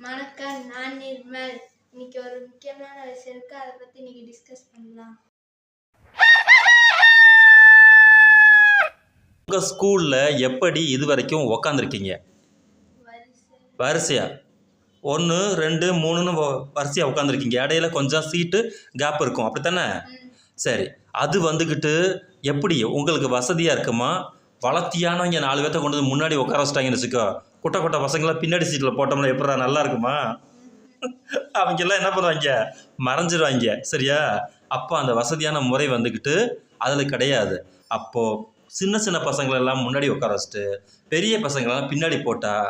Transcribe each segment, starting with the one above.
வணக்கம், நான் நிர்மல். இன்னைக்கு ஒரு முக்கியமான விஷயம் இருக்கு, அதை பத்தி இன்னைக்கு டிஸ்கஸ் பண்ணலாம். உங்க ஸ்கூல்ல எப்படி இது வரைக்கும் உக்காந்துருக்கீங்க? வரிசையா 1 2 3ன்னு வரிசையா உட்காந்துருக்கீங்க. இடையில கொஞ்சம் சீட்டு கேப் இருக்கும், அப்படித்தானே? சரி, அது வந்துக்கிட்டு எப்படி உங்களுக்கு வசதியாக இருக்குமா? வளர்த்தியானவங்க 4 பேர்த்த கொண்டு வந்து முன்னாடி உட்கார வச்சிட்டாங்கன்னு வச்சுக்கோ, குட்டை குட்டை பசங்களாம் பின்னாடி சீட்டில் போட்டோம்னா எப்படா நல்லா இருக்குமா? அவங்கெல்லாம் என்ன பண்ணுவாங்க, மறைஞ்சிருவாங்க. சரியா? அப்போ அந்த வசதியான முறை வந்துக்கிட்டு அதில் கிடையாது. அப்போது சின்ன சின்ன பசங்களெல்லாம் முன்னாடி உட்கார வச்சுட்டு பெரிய பசங்களெல்லாம் பின்னாடி போட்டால்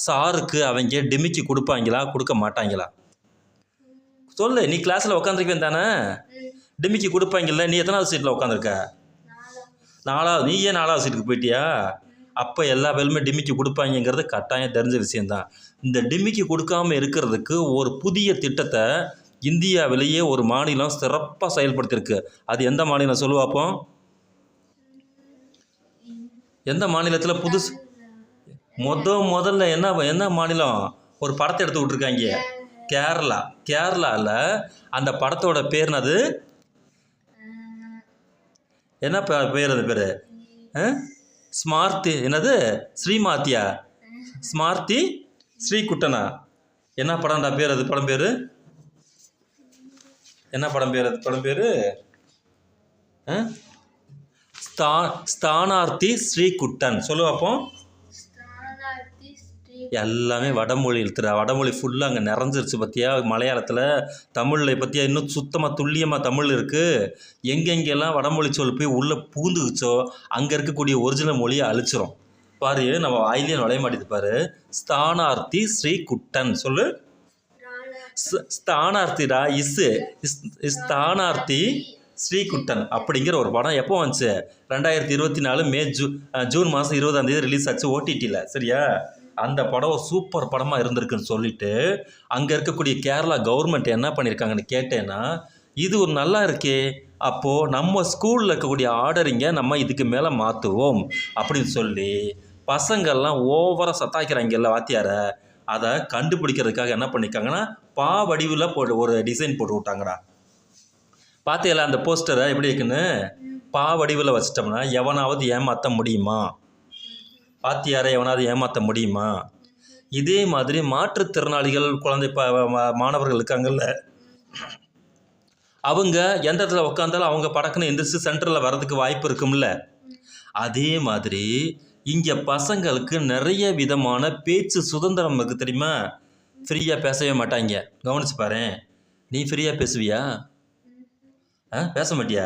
சாருக்கு அவங்க டிமிக்கி கொடுப்பாங்களா கொடுக்க மாட்டாங்களா? சொல்லு, நீ கிளாஸில் உட்காந்துருக்கேன் தானே? டிமிக்கி கொடுப்பாங்கல்ல. நீ எத்தனாவது சீட்டில் உட்காந்துருக்க? 4வது. நீ ஏன் 4வது சீட்டுக்கு போயிட்டியா? அப்போ எல்லா பேருமே டிமிக்கி கொடுப்பாங்கிறது கட்டாயம் தெரிஞ்ச விஷயந்தான். இந்த டிமிக்கி கொடுக்காமல் இருக்கிறதுக்கு ஒரு புதிய திட்டத்தை இந்தியாவிலேயே ஒரு மாநிலம் சிறப்பாக செயல்படுத்தியிருக்கு. அது எந்த மாநிலம் சொல்லுவாப்போ? எந்த மாநிலத்தில் புதுசு முதல்ல என்ன மாநிலம் ஒரு படத்தை எடுத்து விட்ருக்காங்க? கேரளா. கேரளாவில் அந்த படத்தோட பேர்னது என்ன பேர்? அது பேர் ஸ்மார்த்தி. என்னது? ஸ்ரீமாத்தியா? ஸ்மார்த்தி ஸ்ரீகுட்டனா? என்ன படம்டா பேர்? அது படம் பேர் என்ன படம் பேர்? அது படம் பேர் ஸ்தானார்த்தி ஸ்ரீகுட்டன். சொல்லுவாப்போ. எல்லாமே வடமொழி எழுத்துறா. வடமொழி ஃபுல்லாக அங்கே நிறைஞ்சிருச்சு பற்றியா? மலையாளத்தில், தமிழில் பற்றியா இன்னும் சுத்தமாக துல்லியமாக தமிழ் இருக்குது. எங்கெங்கெல்லாம் வடமொழி சொல் போய் உள்ளே பூந்துக்குச்சோ அங்கே இருக்கக்கூடிய ஒரிஜினல் மொழியை அழிச்சிரும். பாரு, நம்ம வாயிலே நுழைய மாட்டேது பாரு. ஸ்தானார்த்தி ஸ்ரீகுட்டன். சொல்லு. ஸ்தானார்த்திடா. ஸ்தானார்த்தி ஸ்ரீகுட்டன் அப்படிங்கிற ஒரு படம் எப்போ வந்துச்சு? 2024 ஜூன் மாதம் 20ஆம் தேதி ரிலீஸ் ஆச்சு ஓடிடியில். சரியா? அந்த படம் சூப்பர் படமாக இருந்திருக்குன்னு சொல்லிட்டு அங்கே இருக்கக்கூடிய கேரளா கவர்மெண்ட் என்ன பண்ணியிருக்காங்கன்னு கேட்டேன்னா, இது ஒரு நல்லா இருக்கே, அப்போது நம்ம ஸ்கூலில் இருக்கக்கூடிய ஆர்டரிங்க நம்ம இதுக்கு மேலே மாற்றுவோம் அப்படின்னு சொல்லி பசங்கள்லாம் ஓவராக சத்தாக்கிறாங்கல்ல வாத்தியார, அதை கண்டுபிடிக்கிறதுக்காக என்ன பண்ணியிருக்காங்கன்னா வடிவில் ஒரு டிசைன் போட்டு விட்டாங்கடா. பார்த்தியல அந்த போஸ்டரை எப்படி இருக்குன்னு? வடிவில் வச்சிட்டோம்னா எவனாவது ஏமாற்ற முடியுமா? வாத்தியாரை எவனாவது ஏமாற்ற முடியுமா? இதே மாதிரி மாற்றுத்திறனாளிகள் குழந்தை மாணவர்கள் இருக்காங்கல்ல, அவங்க எந்த இடத்துல உட்காந்தாலும் அவங்க படக்குன்னு எந்திரிச்சு சென்டரில் வர்றதுக்கு வாய்ப்பு இருக்கும்ல. அதே மாதிரி இங்கே பசங்களுக்கு நிறைய விதமான பேச்சு சுதந்திரம் இருக்குது, தெரியுமா? ஃப்ரீயாக பேசவே மாட்டாங்க. கவனிச்சு பாரு. நீ ஃப்ரீயாக பேசுவியா? பேச மாட்டியா?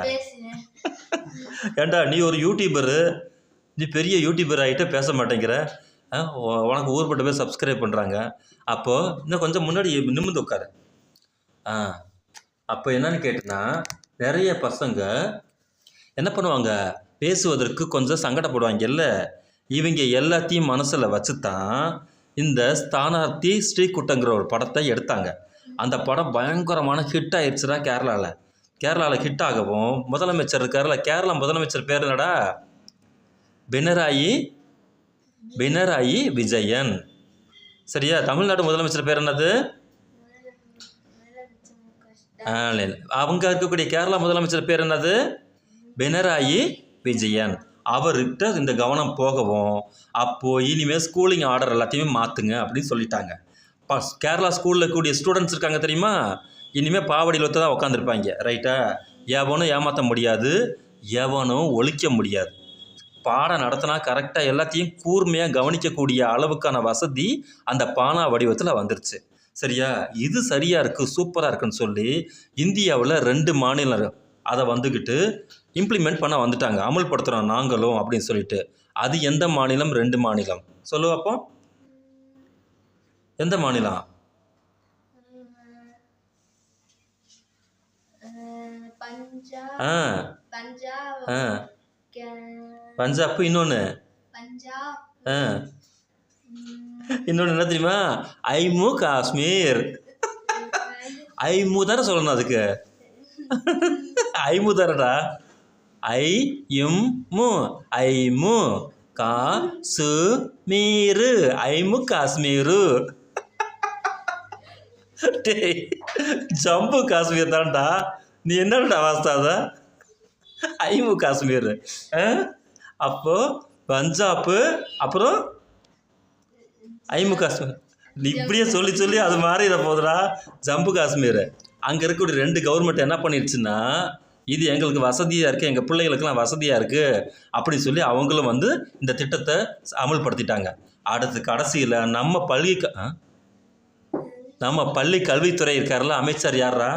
ஏண்டா, நீ ஒரு யூடியூபரு, நீ பெரிய யூடியூபர் ஆகிட்ட பேச மாட்டேங்கிற. உனக்கு ஊர்பட்ட பேர் சப்ஸ்கிரைப் பண்ணுறாங்க. அப்போது இன்னும் கொஞ்சம் முன்னாடி நிமிர்ந்து உட்காரு. அப்போ என்னன்னு கேட்டினா, நிறைய பசங்க என்ன பண்ணுவாங்க, பேசுவதற்கு கொஞ்சம் சங்கடப்படுவாங்கல்ல. இவங்க எல்லாத்தையும் மனசில் வச்சு தான் இந்த ஸ்தானார்த்தி ஸ்ரீகுட்டங்கிற ஒரு படத்தை எடுத்தாங்க. அந்த படம் பயங்கரமான ஹிட் ஆயிடுச்சுடா கேரளாவில். கேரளாவில் ஹிட் ஆகவும் முதலமைச்சர் இருக்கார்ல, கேரளா முதலமைச்சர் பேர் என்னடா? பினராயி விஜயன். சரியா? தமிழ்நாடு முதலமைச்சர் பேர் என்னது? அவங்க இருக்கக்கூடிய கேரளா முதலமைச்சர் பேர் என்னது? பினராயி விஜயன். அவர்கிட்ட இந்த கவனம் போகவும் அப்போது இனிமேல் ஸ்கூலிங் ஆர்டர் எல்லாத்தையுமே மாற்றுங்க அப்படின்னு சொல்லிட்டாங்க. கேரளா ஸ்கூலில் இருக்கக்கூடிய ஸ்டூடெண்ட்ஸ் இருக்காங்க தெரியுமா, இனிமேல் பாவடியில் தான் உட்காந்துருப்பாங்க. ரைட்டா? எவனும் ஏமாற்ற முடியாது, எவனும் ஒழிக்க முடியாது. பாடம் நடத்தினா கரெக்டாக எல்லாத்தையும் கூர்மையாக கவனிக்கக்கூடிய அளவுக்கான வசதி அந்த பானா வடிவத்தில் வந்துருச்சு. சரியா? இது சரியாக இருக்குது, சூப்பராக இருக்குன்னு சொல்லி இந்தியாவில் 2 மாநிலம் அதை வந்துக்கிட்டு இம்ப்ளிமெண்ட் பண்ண வந்துட்டாங்க. அமல்படுத்துகிறோம் நாங்களும் அப்படின்னு சொல்லிட்டு. அது எந்த மாநிலம்? 2 மாநிலம். சொல்லுவாப்போ. எந்த மாநிலம்? பஞ்சாப். இன்னொன்று என்ன தெரியுமா? ஐமு காஷ்மீர். ஐமு தானே சொல்லணும் அதுக்கு. ஐமு தானடா. ஐமு காஷ்மீரு. ஐமு காஷ்மீரு. டேய், ஜம்மு காஷ்மீர் தான்டா. நீ என்னடா வாஸ்தாத ஐமு காஷ்மீர். ஆ? அப்போ பஞ்சாப்பு, அப்புறம் ஐமு காஷ்மீர். நீ இப்படியே சொல்லி சொல்லி அது மாறிட போகுதுடா. ஜம்மு காஷ்மீர். அங்கே இருக்கக்கூடிய 2 கவர்மெண்ட் என்ன பண்ணிடுச்சுன்னா, இது எங்களுக்கு வசதியாக இருக்குது, எங்கள் பிள்ளைகளுக்கெல்லாம் வசதியாக இருக்குது அப்படின்னு சொல்லி அவங்களும் வந்து இந்த திட்டத்தை அமல்படுத்திட்டாங்க. அடுத்து கடைசியில் நம்ம பள்ளி கல்வித்துறை இருக்கார்ல, அமைச்சர் யாரா?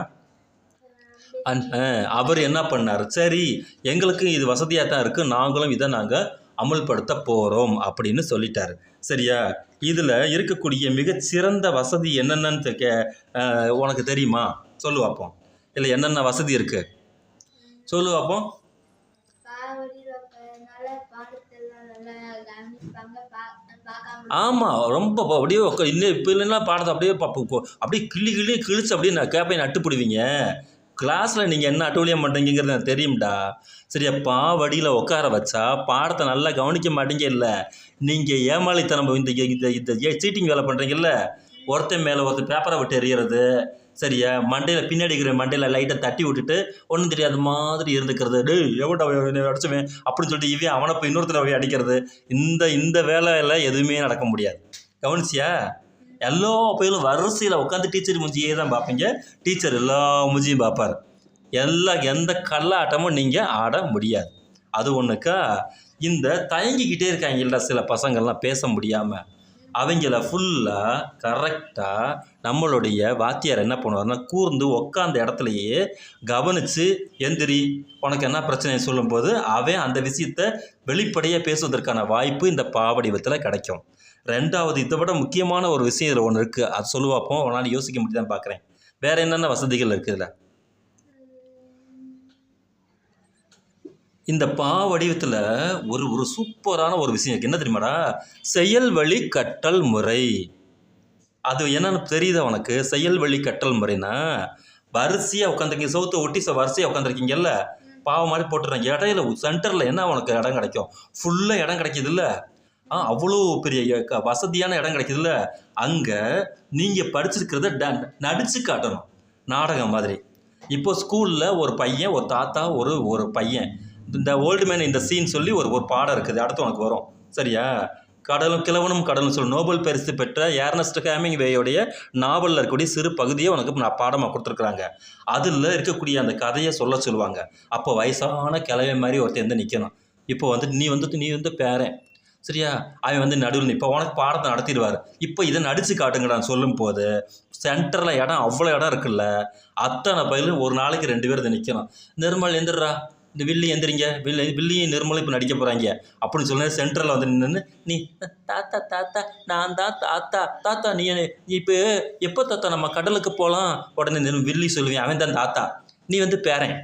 அவர் என்ன பண்ணார், சரி எங்களுக்கு இது வசதியாக தான் இருக்குது, நாங்களும் இதை நாங்கள் அமல்படுத்த போகிறோம் அப்படின்னு சொல்லிட்டாரு. சரியா? இதில் இருக்கக்கூடிய மிகச்சிறந்த வசதி என்னென்னு உனக்கு தெரியுமா? சொல்லு பார்ப்போம். இல்லை என்னென்ன வசதி இருக்குது சொல்லு பார்ப்போம். ஆமாம், ரொம்ப அப்படியே இன்னும் இப்போ இல்லைன்னா பாடத்தை அப்படியே அப்படியே கிழிச்சு அப்படியே நான் கேப்பை நட்டுப்பிடுவீங்க. கிளாஸில் நீங்கள் என்ன அட்டூழியம் பண்ணுறீங்கிறது எனக்கு தெரியும்டா. சரியா? பாவடியில் உட்கார வச்சா பாடத்தை நல்லா கவனிக்க மாட்டீங்க. இல்லை நீங்கள் ஏமாளித்தனம் இந்த சீட்டிங் வேலை பண்ணுறீங்கல்ல, ஒருத்தன் மேலே ஒருத்தர் பேப்பரை விட்டு எறிகிறது. சரியா? மண்டையில் பின்னாடி இருக்கிற மண்டையில் லைட்டை தட்டி விட்டுட்டு ஒன்றும் தெரியாத மாதிரி இருந்துக்கிறது. டேய் எவன்டா அடிச்சுவேன் அப்படின்னு சொல்லிட்டு இவன் அவனை போய் இன்னொருத்தர போய் அடிக்கிறது. இந்த வேலையில் எதுவுமே நடக்க முடியாது. கவனிச்சியா? எல்லா பையிலும் வரிசையில் உட்காந்து டீச்சர் மூஞ்சியே தான் பார்ப்பீங்க. டீச்சர் எல்லா மூஞ்சியும் பார்ப்பார். எந்த கல்லாட்டமும் நீங்கள் ஆட முடியாது. அது ஒன்றுக்கா. இந்த தயங்கிக்கிட்டே இருக்காங்கல்ல சில பசங்கள்லாம் பேச முடியாமல், அவங்கள ஃபுல்லாக கரெக்டாக நம்மளுடைய வாத்தியார் என்ன பண்ணுவார்னா, கூர்ந்து உட்காந்த இடத்துலையே கவனித்து எந்திரி உனக்கு என்ன பிரச்சனை சொல்லும்போது அவன் அந்த விஷயத்தை வெளிப்படையாக பேசுவதற்கான வாய்ப்பு இந்த பாவடிவத்தில் கிடைக்கும். 2வது, இதை விட முக்கியமான ஒரு விஷயம் இதில் ஒன்று இருக்குது. அது சொல்லுவாப்போம். உன்னால் யோசிக்க முடியுதான்னு பார்க்குறேன். வேறு என்னென்ன வசதிகள் இருக்குது இதில்? இந்த பாவடிவத்தில் ஒரு சூப்பரான ஒரு விஷயம் இருக்குது. என்ன தெரியுமாடா? செயல் வழி கற்றல் முறை. அது என்னன்னு தெரியுதா உனக்கு? செயல் வழி கற்றல் முறைன்னா, வரிசையாக உட்காந்துருக்கீங்க, சவுத்தை ஒட்டி வரிசையாக உட்காந்துருக்கீங்கல்ல, பாவம் மாதிரி போட்டுறாங்க. இடையில சென்டரில் என்ன உனக்கு இடம் கிடைக்கும்? ஃபுல்லாக இடம் கிடைக்கிது இல்லை? அவ்வளோ பெரிய வசதியான இடம் கிடைக்குதுல்ல, அங்கே நீங்கள் படிச்சிருக்கிறத நடித்து காட்டணும், நாடகம் மாதிரி. இப்போ ஸ்கூலில் ஒரு பையன், ஒரு தாத்தா, ஒரு பையன், இந்த ஓல்டு மேன் இந்த சீன் சொல்லி ஒரு பாடம் இருக்குது, அடுத்து உனக்கு வரும். சரியா? கிழவனும் கடலும் சொல்லி நோபல் பரிசு பெற்ற ஏர்னஸ்ட் ஹெமிங்வேயோடைய நாவலில் இருக்கக்கூடிய சிறு பகுதியை உனக்கு நான் பாடமாக கொடுத்துருக்குறாங்க. அதில் இருக்கக்கூடிய அந்த கதையை சொல்லுவாங்க. அப்போ வயசான கிழவை மாதிரி ஒருத்தர் வந்து நிற்கணும். இப்போ நீ வந்து பேரன். சரியா? அவன் நடுவில் இப்போ உனக்கு பாடத்தை நடத்திடுவார். இப்போ இதை நடித்து காட்டுங்கடான்னு சொல்லும் போது சென்டரில் இடம் அவ்வளோ இடம் இருக்குல்ல, அத்தனை பயிலும் ஒரு நாளைக்கு 2 பேர் இதை நிற்கணும். நிர்மல் எந்திரா, இந்த வில்லி எந்திரிங்க, வில்லியும் நிர்மலும் இப்போ நடிக்க போகிறாங்க அப்படின்னு சொல்லி சென்டரில் நின்று நீ தாத்தா தாத்தா நான் தான் தாத்தா நீ இப்போ எப்போ தாத்தா நம்ம கடலுக்கு போகலாம்? உடனே வில்லி சொல்லுவேன், அவன் தான் தாத்தா, நீ பேரன்.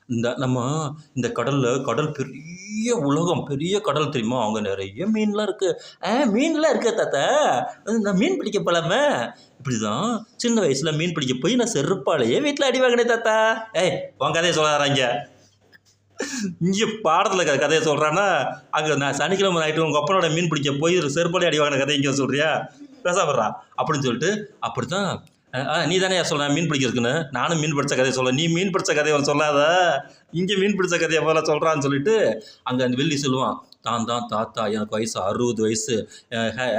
இந்த கடல் பெரிய உலகம், பெரிய கடல் தெரியுமா? அவங்க நிறைய மீன்லாம் இருக்குது. மீன்லாம் இருக்கு தாத்தா, நான் மீன் பிடிக்க போகலாமே. இப்படி தான் சின்ன வயசில் மீன் பிடிக்க போய் நான் செருப்பாலேயே வீட்டில் அடி வாங்கினேன் தாத்தா. உன் கதையை சொல்கிறாங்க. இங்கே பாடத்தில் கதையை சொல்கிறான்னா, அங்கே நான் சனிக்கிழமை நைட்டு உங்கள் அப்பனோட மீன் பிடிக்க போய் செருப்பாலே அடி வாங்கின கதை இங்கே சொல்கிறியா? பேசாப்படுறா அப்படின்னு சொல்லிட்டு, அப்படி தான் நீ தானே சொல்ல மீன் பிடிக்கிறதுக்குன்னு, நானும் மீன் பிடிச்ச கதையை சொல்ல, நீ மீன் பிடிச்ச கதையை சொல்லாத, இங்கே மீன் பிடிச்ச கதையை போல சொல்கிறான்னு சொல்லிட்டு அங்கே அந்த வில்லி சொல்லுவான், தான் தாத்தா, எனக்கு வயசு 60 வயசு,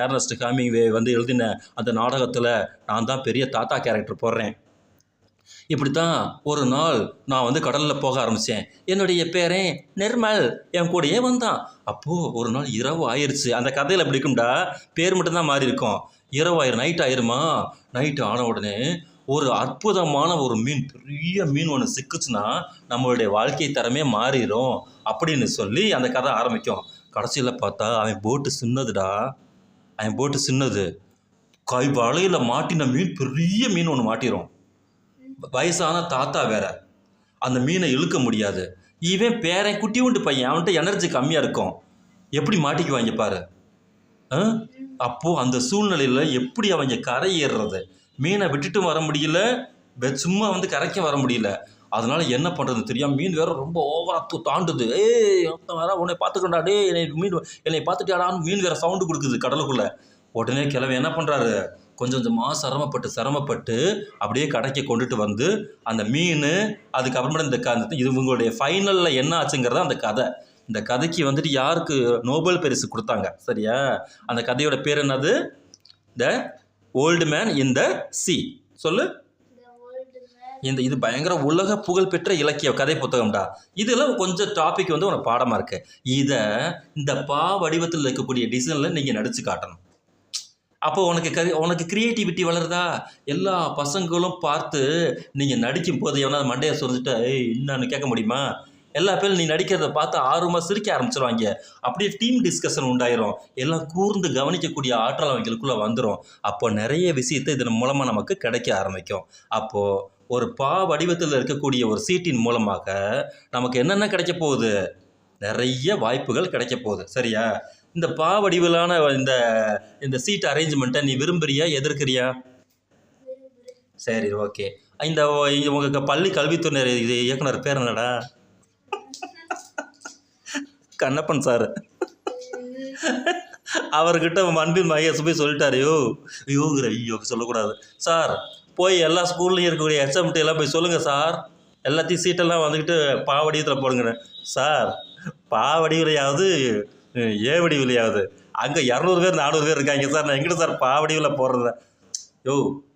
ஏர்னஸ்ட் ஹெமிங்வே எழுதின அந்த நாடகத்தில் நான் தான் பெரிய தாத்தா கேரக்டர் போடுறேன். இப்படி தான் ஒரு நாள் நான் கடலில் போக ஆரம்பித்தேன். என்னுடைய பேரன் நிர்மல் என் கூடயே வந்தான். அப்போது ஒரு நாள் இரவு ஆயிடுச்சு. அந்த கதையில் எப்படி இருக்கும்டா, பேர் மட்டும்தான் மாறி இருக்கும். இரவு நைட் ஆயிருமா. நைட்டு ஆன உடனே ஒரு அற்புதமான ஒரு மீன், பெரிய மீன் ஒன்று சிக்குச்சுன்னா நம்மளுடைய வாழ்க்கை தரமே மாறிடும் அப்படின்னு சொல்லி அந்த கதை ஆரம்பிக்கும். கடைசியில் பார்த்தா அவன் போட்டு சின்னதுடா, அவன் போட்டு சின்னது, வலையில் மாட்டின மீன் பெரிய மீன் ஒன்று மாட்டிடும். வயசான தாத்தா வேற, அந்த மீனை இழுக்க முடியாது. இவன் பேரன் குட்டி உண்டு பையன், அவன்கிட்ட எனர்ஜி கம்மியாக இருக்கும். எப்படி மாட்டிக்குவாங்க பாரு. அப்போது அந்த சூழ்நிலையில் எப்படி அவங்க கரை ஏறுறது? மீனை விட்டுட்டும் வர முடியல, சும்மா கரைக்க வர முடியல. அதனால் என்ன பண்ணுறது தெரியாமல் மீன் வேறு ரொம்ப ஓவராக தாண்டுது. வேற உன்னை பார்த்துக்கண்டா, என்னை பார்த்துட்டாடான்னு மீன் வேறு சவுண்டு கொடுக்குது கடலுக்குள்ளே. உடனே கிழவன் என்ன பண்ணுறாரு, கொஞ்சம் கொஞ்சமாக சிரமப்பட்டு அப்படியே கடைக்கு கொண்டுட்டு வந்து அந்த மீன், அதுக்கப்புறமேட்டு இந்த இது இவங்களுடைய ஃபைனலில் என்ன ஆச்சுங்கிறத அந்த கதை. இந்த கதைக்கு வந்துட்டு யாருக்கு நோபல் பரிசு கொடுத்தாங்க சரியா? அந்த கதையோட பேர் என்னது? த old man in the C. சொல்லு. இது பயங்கர உலக புகழ்பெற்ற இலக்கிய கதை புத்தகம்டா. இதெல்லாம் கொஞ்சம் டாபிக் வந்து உனக்கு பாடமாக இருக்கு. இதை இந்த பா வடிவத்தில் இருக்கக்கூடிய டிசைனில் நீங்கள் நடிச்சு காட்டணும். அப்போ உனக்கு கிரியேட்டிவிட்டி வளருதா? எல்லா பசங்களும் பார்த்து நீங்கள் நடிக்கும் போது எவனா மண்டையை சொல்லிட்டு என்னன்னு கேட்க முடியுமா? எல்லா பேரும் நீ நடிக்கிறத பார்த்து ஆர்வமாக சிரிக்க ஆரம்பிச்சிருவாங்க. அப்படியே டீம் டிஸ்கஷன் உண்டாயிரும். எல்லாம் கூர்ந்து கவனிக்கக்கூடிய ஆற்றல் அவங்களுக்குள்ளே வந்துடும். அப்போ நிறைய விஷயத்தை இதன் மூலமாக நமக்கு கிடைக்க ஆரம்பிக்கும். அப்போது ஒரு பா வடிவத்தில் இருக்கக்கூடிய ஒரு சீட்டின் மூலமாக நமக்கு என்னென்ன கிடைக்க போகுது? நிறைய வாய்ப்புகள் கிடைக்க போகுது சரியா? இந்த பா வடிவிலான இந்த சீட் அரேஞ்ச்மெண்ட்டை நீ விரும்புறியா எதிர்க்கிறியா? சரி ஓகே. இந்த உங்கள் பள்ளி கல்வித்துறை இயக்குனர் பேர் என்னடா? கண்ணப்பன் சார். அவர்கிட்ட அன்பின் மகேஷ் போய் சொல்லிட்டாரு, ஐயோ சொல்லக்கூடாது சார், போய் எல்லா ஸ்கூல்லையும் இருக்கக்கூடிய HMT எல்லாம் போய் சொல்லுங்கள் சார், எல்லாத்தையும் சீட்டெல்லாம் வந்துக்கிட்டு பா வடிவத்தில் போடுங்க சார். பா வடிவிலையாவது ஏ வடிவிலையாவது அங்கே 200 பேர் 400 பேர் இருக்காங்க சார், நான் எங்கிட்ட சார் பா வடிவில் போடுறத?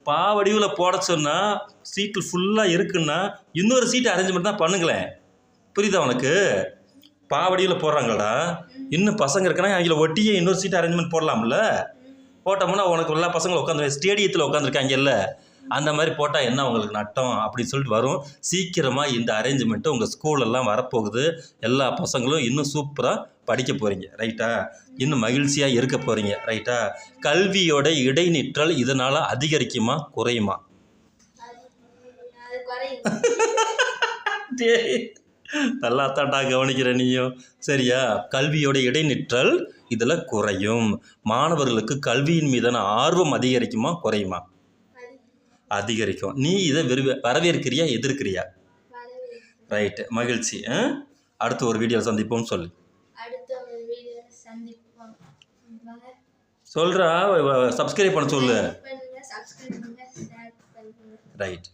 பா வடிவில் போட சொன்னால் சீட்டு ஃபுல்லாக இருக்குன்னா இன்னொரு சீட்டு அரேஞ்ச்மெண்ட் தான் பண்ணுங்களேன். புரியுதா உனக்கு? பா வடிவில் போடுறாங்களா, இன்னும் பசங்க இருக்குன்னா அவங்கள ஒட்டியே இன்னொரு சீட் அரேஞ்ச்மெண்ட் போடலாம்ல. போட்டோம்னா உனக்கு எல்லா பசங்களும் உட்காந்து ஸ்டேடியத்தில் உட்காந்துருக்காங்கல்ல, அந்த மாதிரி போட்டால் என்ன உங்களுக்கு நட்டம் அப்படின்னு சொல்லிட்டு வரும். சீக்கிரமாக இந்த அரேஞ்ச்மெண்ட்டு உங்கள் ஸ்கூலெல்லாம் வரப்போகுது. எல்லா பசங்களும் இன்னும் சூப்பராக படிக்க போகிறீங்க ரைட்டா? இன்னும் மகிழ்ச்சியாக இருக்க போகிறீங்க ரைட்டா? கல்வியோட இடைநிற்றல் இதனால் அதிகரிக்குமா குறையுமா? நல்லா தான்டா கவனிக்கிற நீயும் சரியா? கல்வியோட இடைநிற்றல் இதில் குறையும். மாணவர்களுக்கு கல்வியின் மீதான ஆர்வம் அதிகரிக்குமா குறையுமா? அதிகரிக்கும். நீ இதை வரவேற்கிறியா எதிர்க்கிறியா? ரைட்டு, மகிழ்ச்சி. அடுத்து ஒரு வீடியோ சந்திப்போம் சொல்லு. சொல்கிறா, சப்ஸ்கிரைப் பண்ண சொல்லு. ரைட்.